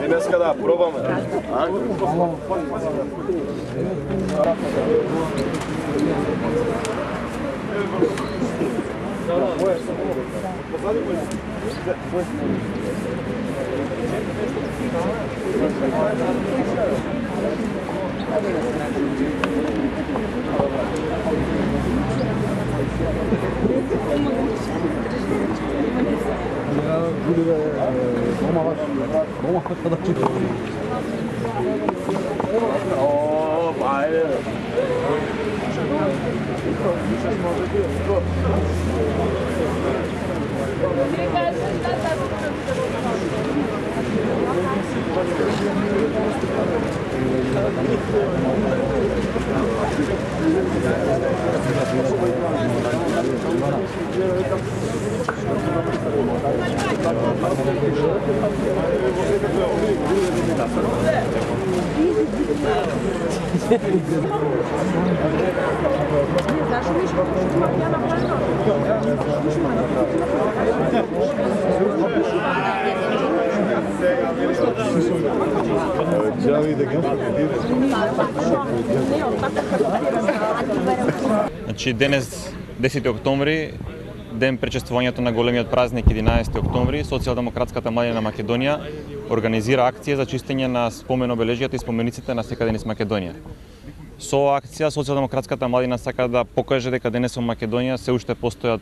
Денеска да пробаме. О, байде. Значи денес 10 октомври, ден пречествувањето на големиот празник 11 октомври, Социјалдемократската младина на Македонија организира акција за чистење на спомен обележјата и спомениците на секаде низ Македонија. Со оваа акција Социјалдемократската младина сака да покаже дека денес во Македонија се уште постојат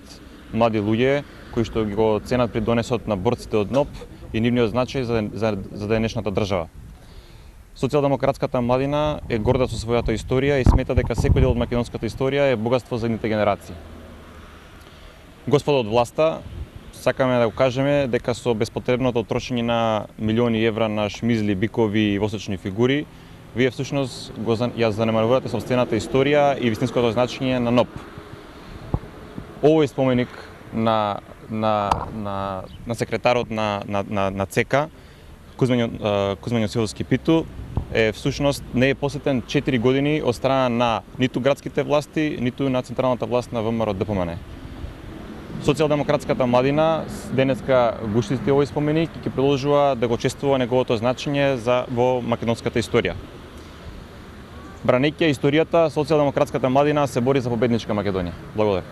млади луѓе кои што го ценат придонесот на борците од НОП и нивниот значај за денешната држава. Социјалдемократската младина е горда со својата историја и смета дека секој дел од македонската историја е богатство за идните генерации. Господа од власта, сакаме да го кажеме дека со безпотребното трошење на милиони евра на шмизли, бикови и восочни фигури, вие всушност ја занемарувате сопствената историја и вистинското значење на НОП. Овој споменик на секретарот на ЦК, Кузман Јосиловски Питу, всушност не е посетен 4 години од страна на ниту градските власти, ниту на централната власт на ВМРО ДПМН. Социјалдемократската младина денеска го штити овој споменик и ќе продолжува да го чествува неговото значење во македонската историја. Бранејќи историјата, Социјалдемократската младина се бори за победничка Македонија. Благодарам.